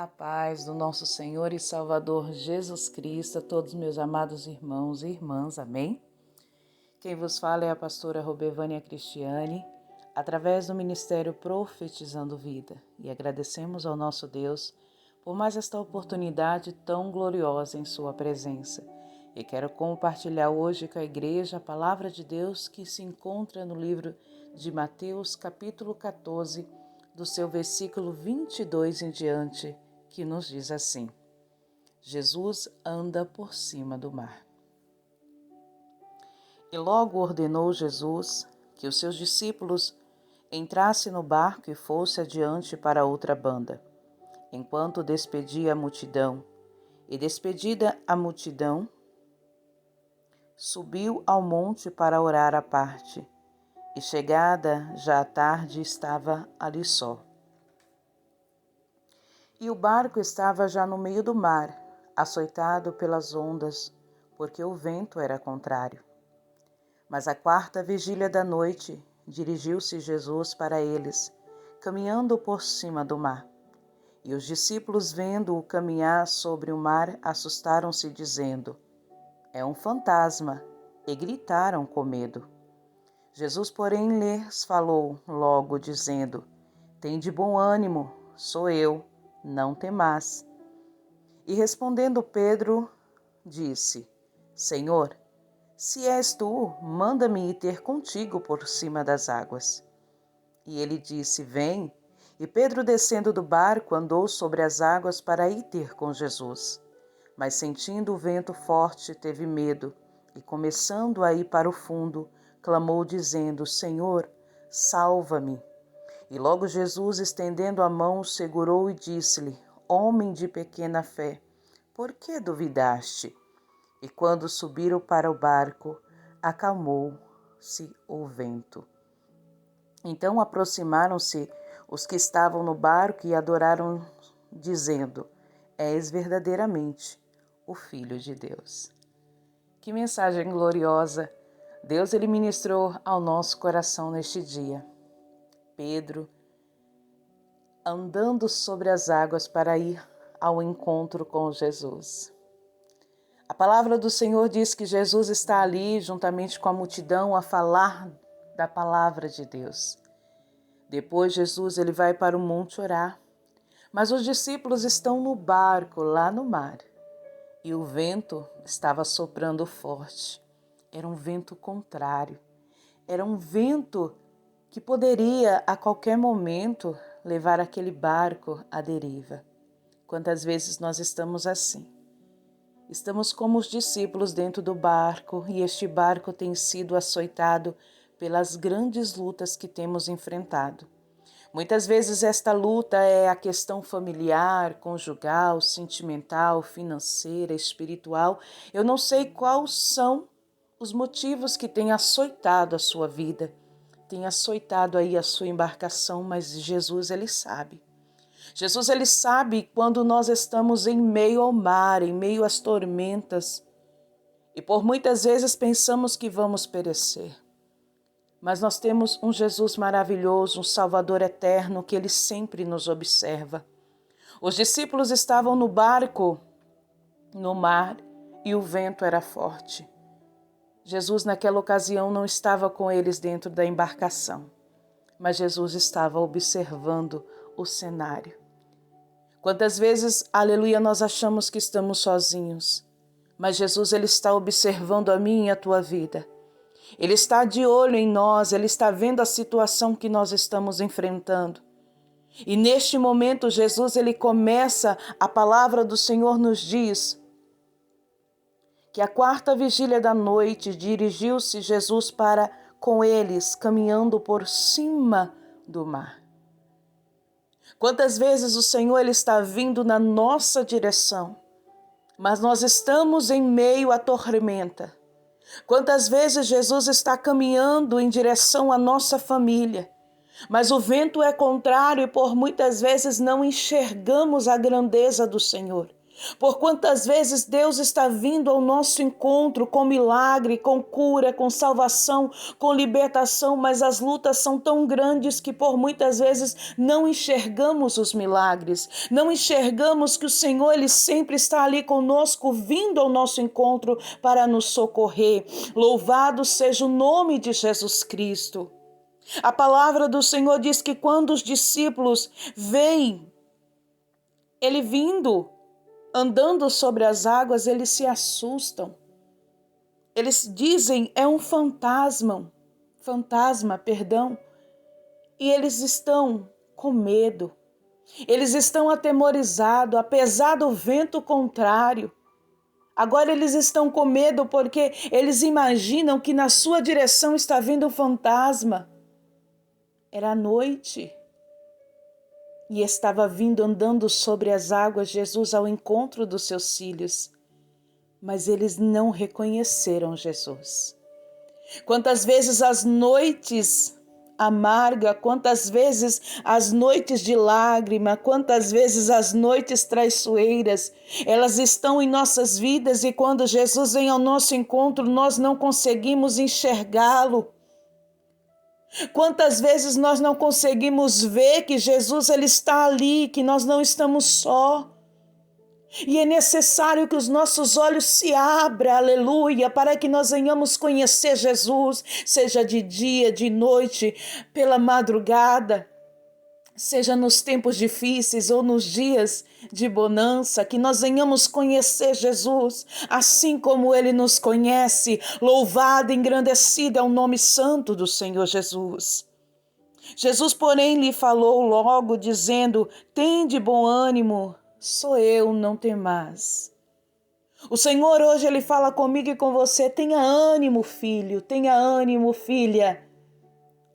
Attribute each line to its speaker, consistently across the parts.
Speaker 1: A paz do nosso Senhor e Salvador Jesus Cristo, a todos meus amados irmãos e irmãs, amém? Quem vos fala é a pastora Robevânia Cristiane, através do Ministério Profetizando Vida, e agradecemos ao nosso Deus por mais esta oportunidade tão gloriosa em sua presença. E quero compartilhar hoje com a igreja a palavra de Deus que se encontra no livro de Mateus, capítulo 14, do seu versículo 22 em diante, que nos diz assim: Jesus anda por cima do mar. E logo ordenou Jesus que os seus discípulos entrassem no barco e fosse adiante para outra banda, enquanto despedia a multidão. E despedida a multidão, subiu ao monte para orar à parte, e chegada já a tarde estava ali só. E o barco estava já no meio do mar, açoitado pelas ondas, porque o vento era contrário. Mas à quarta vigília da noite, dirigiu-se Jesus para eles, caminhando por cima do mar. E os discípulos, vendo-o caminhar sobre o mar, assustaram-se, dizendo: é um fantasma, e gritaram com medo. Jesus, porém, lhes falou logo, dizendo: tende bom ânimo, sou eu, não temais. E respondendo Pedro, disse: Senhor, se és tu, manda-me ir ter contigo por cima das águas. E ele disse: vem. E Pedro, descendo do barco, andou sobre as águas para ir ter com Jesus. Mas sentindo o vento forte, teve medo, e começando a ir para o fundo, clamou dizendo: Senhor, salva-me. E logo Jesus, estendendo a mão, segurou e disse-lhe: homem de pequena fé, por que duvidaste? E quando subiram para o barco, acalmou-se o vento. Então aproximaram-se os que estavam no barco e adoraram, dizendo: és verdadeiramente o Filho de Deus. Que mensagem gloriosa Deus ele ministrou ao nosso coração neste dia. Pedro, andando sobre as águas para ir ao encontro com Jesus. A palavra do Senhor diz que Jesus está ali, juntamente com a multidão, a falar da palavra de Deus. Depois Jesus ele vai para o monte orar, mas os discípulos estão no barco, lá no mar, e o vento estava soprando forte. Era um vento contrário, era um vento que poderia a qualquer momento levar aquele barco à deriva. Quantas vezes nós estamos assim? Estamos como os discípulos dentro do barco e este barco tem sido açoitado pelas grandes lutas que temos enfrentado. Muitas vezes esta luta é a questão familiar, conjugal, sentimental, financeira, espiritual. Eu não sei quais são os motivos que têm açoitado a sua vida, tem açoitado aí a sua embarcação, mas Jesus, ele sabe. Jesus, ele sabe quando nós estamos em meio ao mar, em meio às tormentas, e por muitas vezes pensamos que vamos perecer. Mas nós temos um Jesus maravilhoso, um Salvador eterno, que ele sempre nos observa. Os discípulos estavam no barco, no mar, e o vento era forte. Jesus, naquela ocasião, não estava com eles dentro da embarcação, mas Jesus estava observando o cenário. Quantas vezes, aleluia, nós achamos que estamos sozinhos, mas Jesus, ele está observando a mim e a tua vida. Ele está de olho em nós, ele está vendo a situação que nós estamos enfrentando. E neste momento, Jesus, ele começa, a palavra do Senhor nos diz que a quarta vigília da noite dirigiu-se Jesus para com eles, caminhando por cima do mar. Quantas vezes o Senhor ele está vindo na nossa direção, mas nós estamos em meio à tormenta. Quantas vezes Jesus está caminhando em direção à nossa família, mas o vento é contrário e por muitas vezes não enxergamos a grandeza do Senhor. Por quantas vezes Deus está vindo ao nosso encontro com milagre, com cura, com salvação, com libertação, mas as lutas são tão grandes que por muitas vezes não enxergamos os milagres, não enxergamos que o Senhor ele sempre está ali conosco, vindo ao nosso encontro para nos socorrer. Louvado seja o nome de Jesus Cristo. A palavra do Senhor diz que quando os discípulos veem ele vindo, andando sobre as águas, eles se assustam. Eles dizem, é um fantasma, e eles estão com medo. Eles estão atemorizados, apesar do vento contrário. Agora eles estão com medo porque eles imaginam que na sua direção está vindo um fantasma. Era noite. E estava vindo andando sobre as águas Jesus ao encontro dos seus filhos. Mas eles não reconheceram Jesus. Quantas vezes as noites amargas, quantas vezes as noites de lágrima, quantas vezes as noites traiçoeiras, elas estão em nossas vidas e quando Jesus vem ao nosso encontro, nós não conseguimos enxergá-lo. Quantas vezes nós não conseguimos ver que Jesus ele está ali, que nós não estamos só. E é necessário que os nossos olhos se abram, aleluia, para que nós venhamos conhecer Jesus, seja de dia, de noite, pela madrugada, seja nos tempos difíceis ou nos dias de bonança, que nós venhamos conhecer Jesus, assim como Ele nos conhece. Louvado e engrandecido é o nome santo do Senhor Jesus. Jesus, porém, lhe falou logo, dizendo, tende bom ânimo, sou eu, não temais. O Senhor hoje Ele fala comigo e com você, tenha ânimo, filho, tenha ânimo, filha.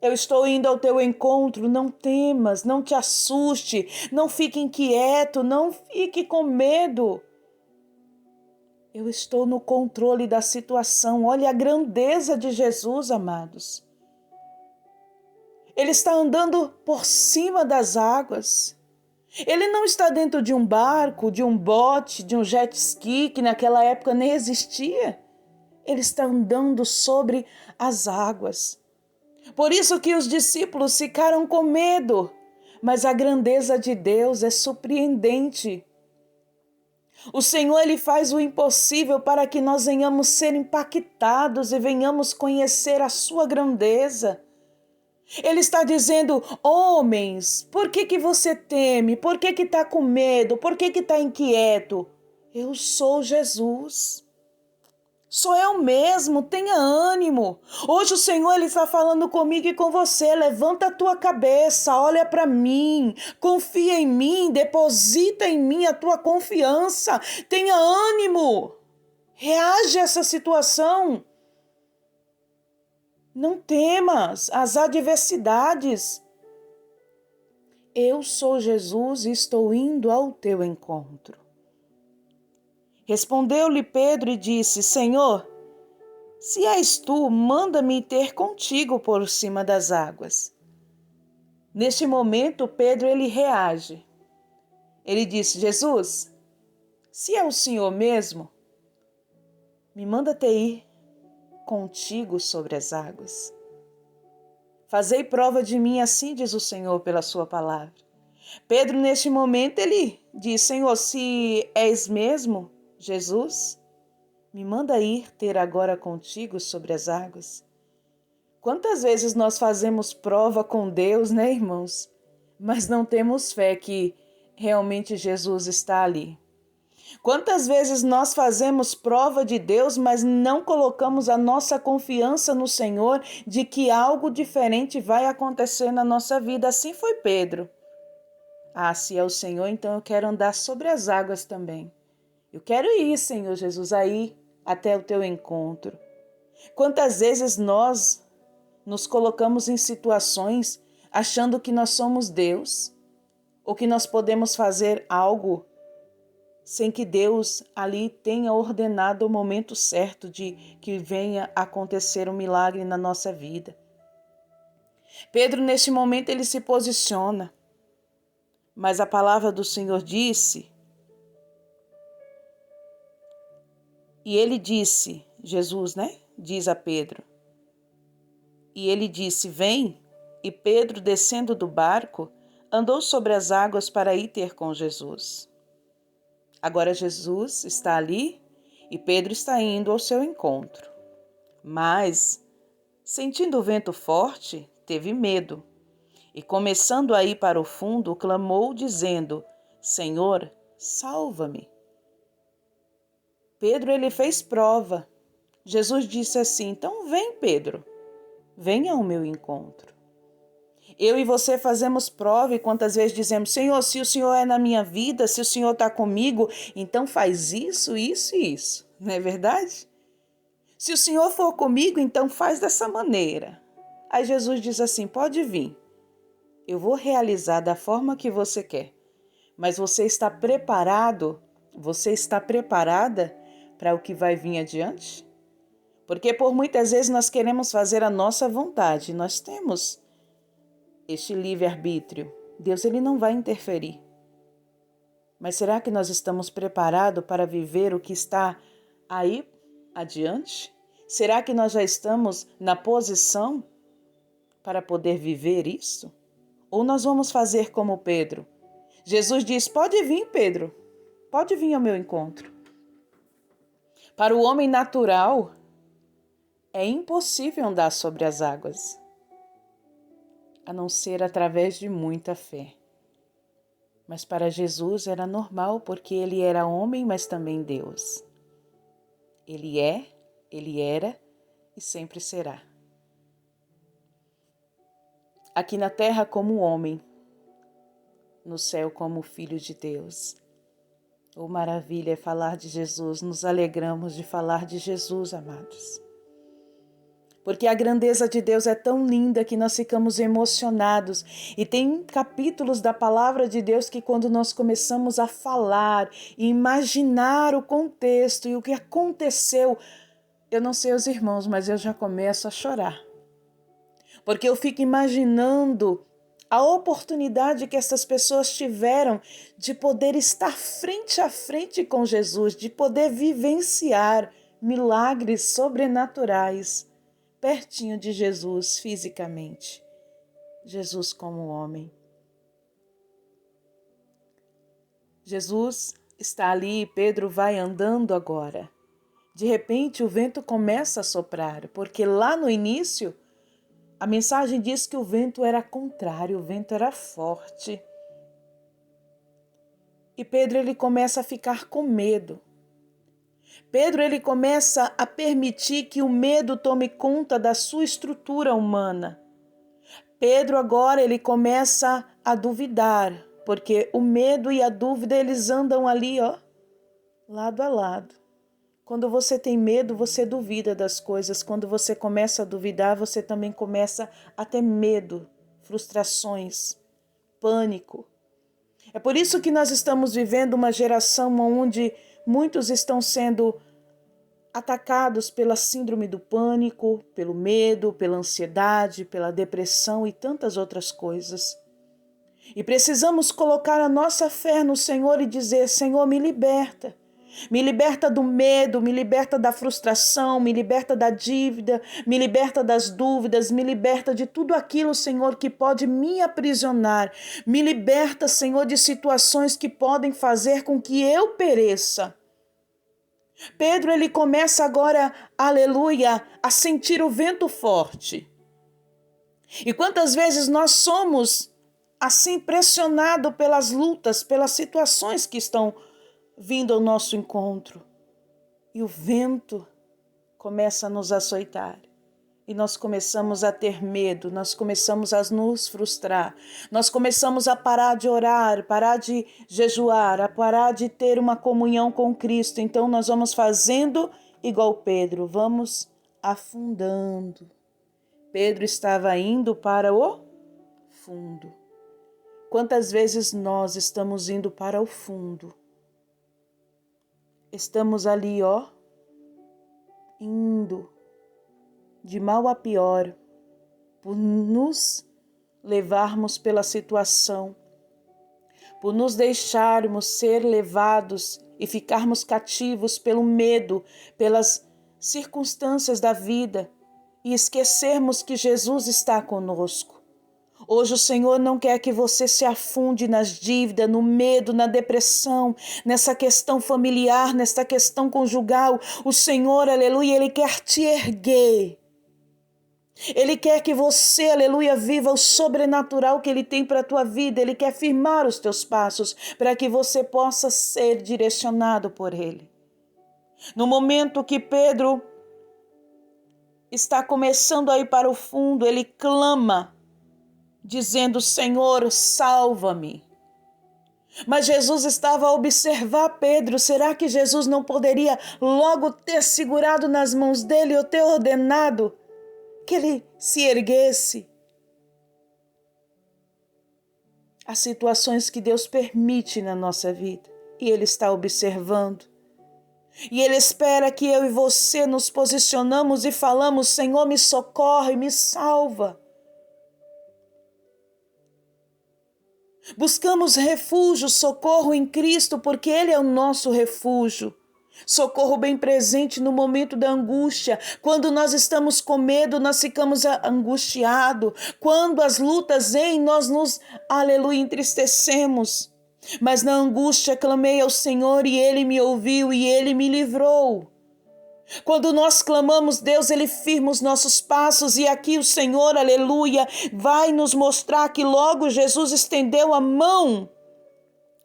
Speaker 1: Eu estou indo ao teu encontro, não temas, não te assuste, não fique inquieto, não fique com medo. Eu estou no controle da situação. Olha a grandeza de Jesus, amados. Ele está andando por cima das águas. Ele não está dentro de um barco, de um bote, de um jet ski, que naquela época nem existia. Ele está andando sobre as águas. Por isso que os discípulos ficaram com medo, mas a grandeza de Deus é surpreendente. O Senhor ele faz o impossível para que nós venhamos ser impactados e venhamos conhecer a sua grandeza. Ele está dizendo, homens, por que você teme? Por que está com medo? Por que está inquieto? Eu sou Jesus. Sou eu mesmo, tenha ânimo. Hoje o Senhor ele está falando comigo e com você. Levanta a tua cabeça, olha para mim, confia em mim, deposita em mim a tua confiança. Tenha ânimo. Reage a essa situação. Não temas as adversidades. Eu sou Jesus e estou indo ao teu encontro. Respondeu-lhe Pedro e disse, Senhor, se és tu, manda-me ter contigo por cima das águas. Neste momento, Pedro ele reage. Ele disse, Jesus, se é o Senhor mesmo, me manda ter ir contigo sobre as águas. Fazei prova de mim, assim diz o Senhor pela sua palavra. Pedro, neste momento, ele diz, Senhor, se és mesmo Jesus, me manda ir ter agora contigo sobre as águas. Quantas vezes nós fazemos prova com Deus, né, irmãos? Mas não temos fé que realmente Jesus está ali. Quantas vezes nós fazemos prova de Deus, mas não colocamos a nossa confiança no Senhor de que algo diferente vai acontecer na nossa vida. Assim foi Pedro. Se é o Senhor, então eu quero andar sobre as águas também. Eu quero ir, Senhor Jesus, aí até o teu encontro. Quantas vezes nós nos colocamos em situações achando que nós somos Deus ou que nós podemos fazer algo sem que Deus ali tenha ordenado o momento certo de que venha acontecer um milagre na nossa vida. Pedro, neste momento, ele se posiciona, mas a palavra do Senhor disse E ele disse, Jesus, né? Diz a Pedro. E ele disse, vem. E Pedro, descendo do barco, andou sobre as águas para ir ter com Jesus. Agora Jesus está ali e Pedro está indo ao seu encontro. Mas, sentindo o vento forte, teve medo. E começando a ir para o fundo, clamou, dizendo, Senhor, salva-me. Pedro, ele fez prova. Jesus disse assim, então vem, Pedro, venha ao meu encontro. Eu e você fazemos prova e quantas vezes dizemos, Senhor, se o Senhor é na minha vida, se o Senhor está comigo, então faz isso, isso e isso. Não é verdade? Se o Senhor for comigo, então faz dessa maneira. Aí Jesus diz assim, pode vir. Eu vou realizar da forma que você quer. Mas você está preparado? Você está preparada para o que vai vir adiante? Porque por muitas vezes nós queremos fazer a nossa vontade. Nós temos este livre-arbítrio. Deus ele não vai interferir. Mas será que nós estamos preparados para viver o que está aí adiante? Será que nós já estamos na posição para poder viver isso? Ou nós vamos fazer como Pedro? Jesus diz, pode vir, Pedro, pode vir ao meu encontro. Para o homem natural, é impossível andar sobre as águas, a não ser através de muita fé. Mas para Jesus era normal, porque ele era homem, mas também Deus. Ele é, ele era e sempre será. Aqui na terra como homem, no céu como filho de Deus. Oh, maravilha é falar de Jesus, nos alegramos de falar de Jesus, amados. Porque a grandeza de Deus é tão linda que nós ficamos emocionados. E tem capítulos da palavra de Deus que quando nós começamos a falar e imaginar o contexto e o que aconteceu, eu não sei os irmãos, mas eu já começo a chorar. Porque eu fico imaginando a oportunidade que essas pessoas tiveram de poder estar frente a frente com Jesus, de poder vivenciar milagres sobrenaturais pertinho de Jesus fisicamente. Jesus como homem. Jesus está ali e Pedro vai andando agora. De repente o vento começa a soprar, porque lá no início a mensagem diz que o vento era contrário, o vento era forte. E Pedro ele começa a ficar com medo. Pedro ele começa a permitir que o medo tome conta da sua estrutura humana. Pedro agora ele começa a duvidar, porque o medo e a dúvida eles andam ali, ó, lado a lado. Quando você tem medo, você duvida das coisas. Quando você começa a duvidar, você também começa a ter medo, frustrações, pânico. É por isso que nós estamos vivendo uma geração onde muitos estão sendo atacados pela síndrome do pânico, pelo medo, pela ansiedade, pela depressão e tantas outras coisas. E precisamos colocar a nossa fé no Senhor e dizer, Senhor, me liberta. Me liberta do medo, me liberta da frustração, me liberta da dívida, me liberta das dúvidas, me liberta de tudo aquilo, Senhor, que pode me aprisionar. Me liberta, Senhor, de situações que podem fazer com que eu pereça. Pedro, ele começa agora, aleluia, a sentir o vento forte. E quantas vezes nós somos assim pressionados pelas lutas, pelas situações que estão vindo ao nosso encontro. E o vento começa a nos açoitar. E nós começamos a ter medo, nós começamos a nos frustrar. Nós começamos a parar de orar, parar de jejuar, a parar de ter uma comunhão com Cristo. Então nós vamos fazendo igual Pedro, vamos afundando. Pedro estava indo para o fundo. Quantas vezes nós estamos indo para o fundo? Estamos ali, ó, indo de mal a pior, por nos levarmos pela situação, por nos deixarmos ser levados e ficarmos cativos pelo medo, pelas circunstâncias da vida e esquecermos que Jesus está conosco. Hoje o Senhor não quer que você se afunde nas dívidas, no medo, na depressão, nessa questão familiar, nessa questão conjugal. O Senhor, aleluia, Ele quer te erguer. Ele quer que você, aleluia, viva o sobrenatural que Ele tem para a tua vida. Ele quer firmar os teus passos para que você possa ser direcionado por Ele. No momento que Pedro está começando a ir para o fundo, ele clama, dizendo: Senhor, salva-me. Mas Jesus estava a observar Pedro. Será que Jesus não poderia logo ter segurado nas mãos dele ou ter ordenado que ele se erguesse? Há situações que Deus permite na nossa vida e Ele está observando. E Ele espera que eu e você nos posicionamos e falamos: Senhor, me socorre, me salva. Buscamos refúgio, socorro em Cristo, porque Ele é o nosso refúgio. Socorro bem presente no momento da angústia. Quando nós estamos com medo, nós ficamos angustiados. Quando as lutas vêm, nós nos, aleluia, entristecemos. Mas na angústia clamei ao Senhor e Ele me ouviu e Ele me livrou. Quando nós clamamos, Deus, Ele firma os nossos passos, e aqui o Senhor, aleluia, vai nos mostrar que logo Jesus estendeu a mão,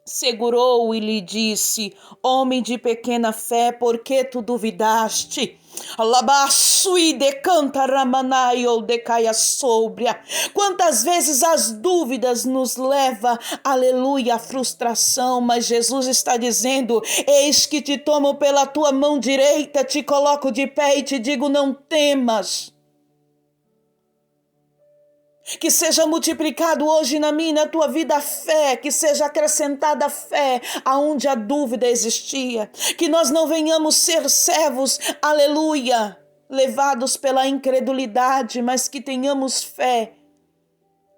Speaker 1: segurou e lhe disse: homem de pequena fé, por que tu duvidaste? Alabaçui decanta ramanai ou decaia sóbria. Quantas vezes as dúvidas nos levam, aleluia, à frustração, mas Jesus está dizendo: eis que te tomo pela tua mão direita, te coloco de pé e te digo: não temas. Que seja multiplicado hoje na minha e na tua vida a fé, que seja acrescentada a fé aonde a dúvida existia. Que nós não venhamos ser servos, aleluia, levados pela incredulidade, mas que tenhamos fé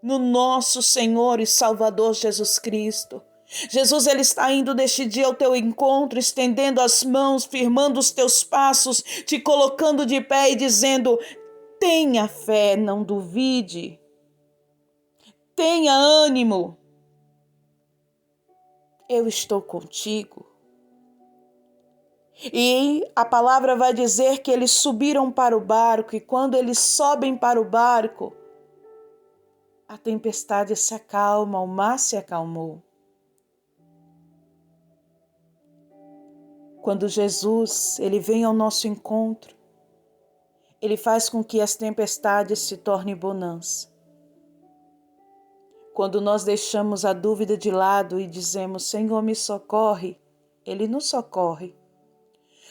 Speaker 1: no nosso Senhor e Salvador Jesus Cristo. Jesus, Ele está indo neste dia ao teu encontro, estendendo as mãos, firmando os teus passos, te colocando de pé e dizendo: tenha fé, não duvide. Tenha ânimo, eu estou contigo. E a palavra vai dizer que eles subiram para o barco, e quando eles sobem para o barco, a tempestade se acalma, o mar se acalmou. Quando Jesus, Ele vem ao nosso encontro, Ele faz com que as tempestades se tornem bonança. Quando nós deixamos a dúvida de lado e dizemos: Senhor, me socorre, Ele nos socorre.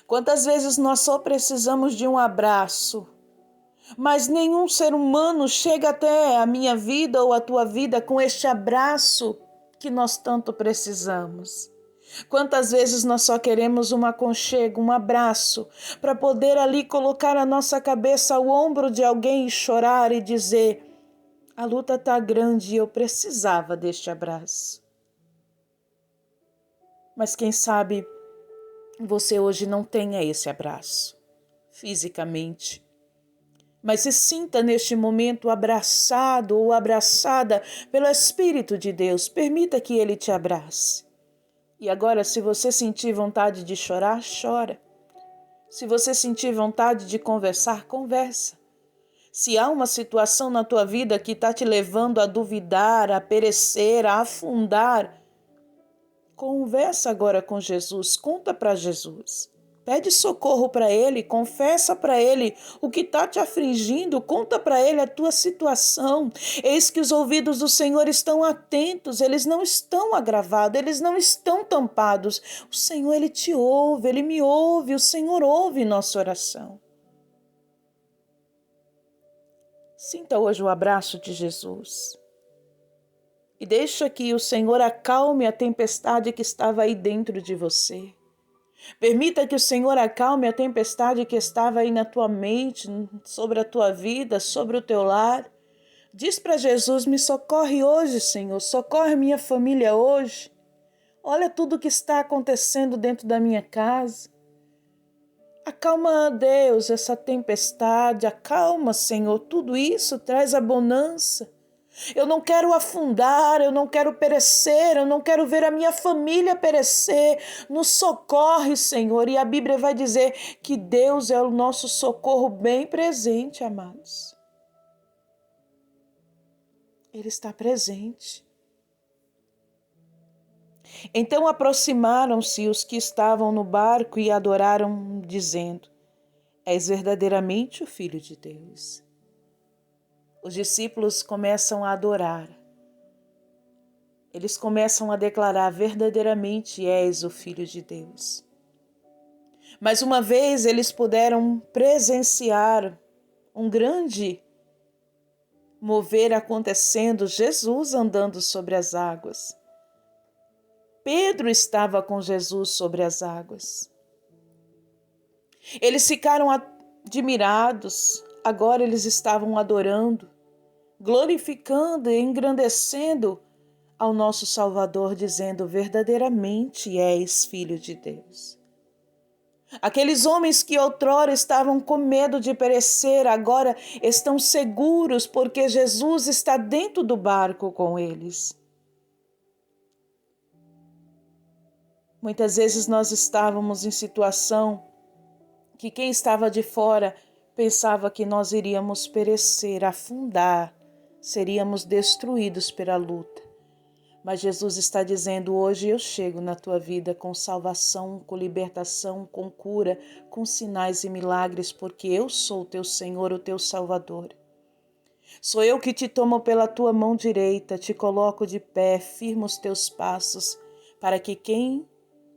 Speaker 1: Quantas vezes nós só precisamos de um abraço, mas nenhum ser humano chega até a minha vida ou a tua vida com este abraço que nós tanto precisamos. Quantas vezes nós só queremos um aconchego, um abraço, para poder ali colocar a nossa cabeça ao ombro de alguém e chorar e dizer: a luta está grande e eu precisava deste abraço. Mas quem sabe você hoje não tenha esse abraço, fisicamente. Mas se sinta neste momento abraçado ou abraçada pelo Espírito de Deus. Permita que Ele te abrace. E agora, se você sentir vontade de chorar, chora. Se você sentir vontade de conversar, conversa. Se há uma situação na tua vida que está te levando a duvidar, a perecer, a afundar, conversa agora com Jesus, conta para Jesus. Pede socorro para Ele, confessa para Ele o que está te afligindo, conta para Ele a tua situação. Eis que os ouvidos do Senhor estão atentos, eles não estão agravados, eles não estão tampados. O Senhor, Ele te ouve, Ele me ouve, o Senhor ouve nossa oração. Sinta hoje o abraço de Jesus. E deixa que o Senhor acalme a tempestade que estava aí dentro de você. Permita que o Senhor acalme a tempestade que estava aí na tua mente, sobre a tua vida, sobre o teu lar. Diz para Jesus: me socorre hoje, Senhor, socorre minha família hoje. Olha tudo o que está acontecendo dentro da minha casa. Acalma, Deus, essa tempestade. Acalma, Senhor. Tudo isso traz a bonança. Eu não quero afundar, eu não quero perecer, eu não quero ver a minha família perecer. Nos socorre, Senhor. E a Bíblia vai dizer que Deus é o nosso socorro bem presente, amados. Ele está presente. Então aproximaram-se os que estavam no barco e adoraram, dizendo: És verdadeiramente o Filho de Deus. Os discípulos começam a adorar. Eles começam a declarar: verdadeiramente és o Filho de Deus. Mais uma vez eles puderam presenciar um grande mover acontecendo, Jesus andando sobre as águas. Pedro estava com Jesus sobre as águas. Eles ficaram admirados, agora eles estavam adorando, glorificando e engrandecendo ao nosso Salvador, dizendo: verdadeiramente és Filho de Deus. Aqueles homens que outrora estavam com medo de perecer, agora estão seguros porque Jesus está dentro do barco com eles. Muitas vezes nós estávamos em situação que quem estava de fora pensava que nós iríamos perecer, afundar, seríamos destruídos pela luta. Mas Jesus está dizendo: hoje eu chego na tua vida com salvação, com libertação, com cura, com sinais e milagres, porque eu sou o teu Senhor, o teu Salvador. Sou eu que te tomo pela tua mão direita, te coloco de pé, firmo os teus passos, para que quem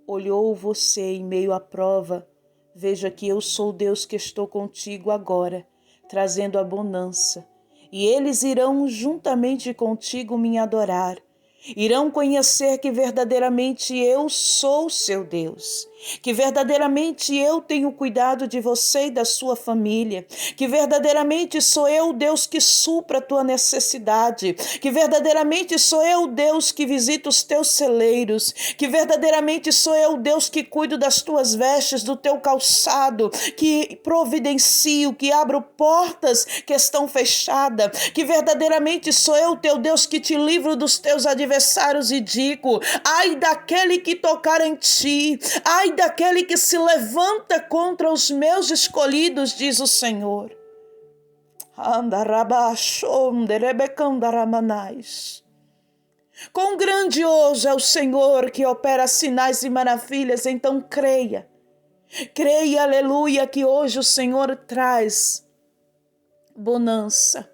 Speaker 1: olhou você em meio à prova, veja que eu sou Deus que estou contigo agora, trazendo a bonança. E eles irão juntamente contigo me adorar. Irão conhecer que verdadeiramente eu sou seu Deus, que verdadeiramente eu tenho cuidado de você e da sua família, que verdadeiramente sou eu o Deus que supra a tua necessidade, que verdadeiramente sou eu o Deus que visita os teus celeiros, que verdadeiramente sou eu o Deus que cuido das tuas vestes, do teu calçado, que providencio, que abro portas que estão fechadas, que verdadeiramente sou eu o teu Deus que te livro dos teus adversários e digo: ai daquele que tocar em ti, ai daquele que se levanta contra os meus escolhidos, diz o Senhor. Quão grandioso é o Senhor que opera sinais e maravilhas, então creia. Creia, aleluia, que hoje o Senhor traz bonança,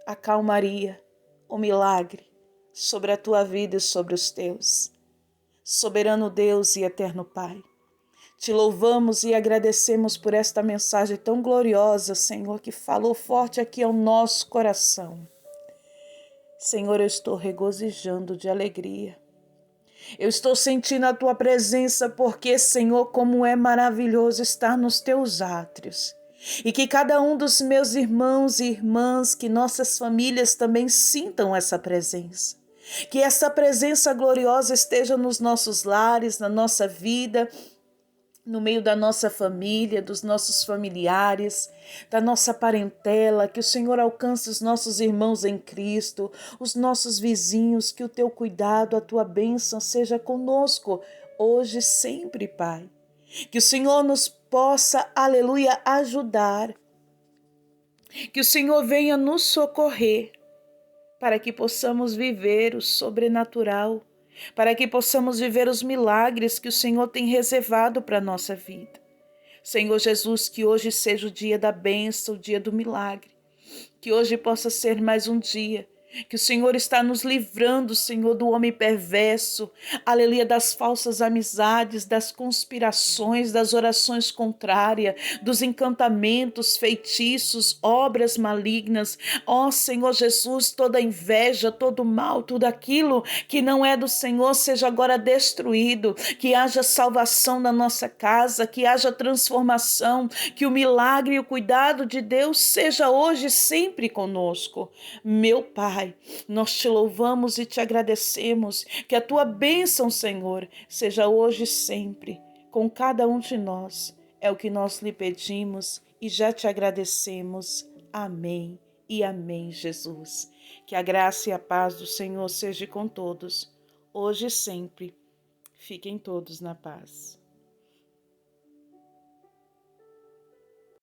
Speaker 1: a calmaria, o milagre sobre a tua vida e sobre os teus. Soberano Deus e eterno Pai, te louvamos e agradecemos por esta mensagem tão gloriosa, Senhor, que falou forte aqui ao nosso coração. Senhor, eu estou regozijando de alegria. Eu estou sentindo a tua presença porque, Senhor, como é maravilhoso estar nos teus átrios. E que cada um dos meus irmãos e irmãs, que nossas famílias também sintam essa presença. Que essa presença gloriosa esteja nos nossos lares, na nossa vida, no meio da nossa família, dos nossos familiares, da nossa parentela, que o Senhor alcance os nossos irmãos em Cristo, os nossos vizinhos, que o teu cuidado, a tua bênção seja conosco, hoje e sempre, Pai. Que o Senhor nos possa, aleluia, ajudar, que o Senhor venha nos socorrer, para que possamos viver o sobrenatural, para que possamos viver os milagres que o Senhor tem reservado para a nossa vida. Senhor Jesus, que hoje seja o dia da bênção, o dia do milagre, que hoje possa ser mais um dia que o Senhor está nos livrando, Senhor, do homem perverso, aleluia, das falsas amizades, das conspirações, das orações contrárias, dos encantamentos, feitiços, obras malignas. Ó Senhor Jesus, toda inveja, todo mal, tudo aquilo que não é do Senhor seja agora destruído, que haja salvação na nossa casa, que haja transformação, que o milagre e o cuidado de Deus seja hoje sempre conosco. Meu Pai, Pai, nós te louvamos e te agradecemos. Que a tua bênção, Senhor, seja hoje e sempre com cada um de nós. É o que nós lhe pedimos e já te agradecemos. Amém e amém, Jesus. Que a graça e a paz do Senhor seja com todos, hoje e sempre. Fiquem todos na paz.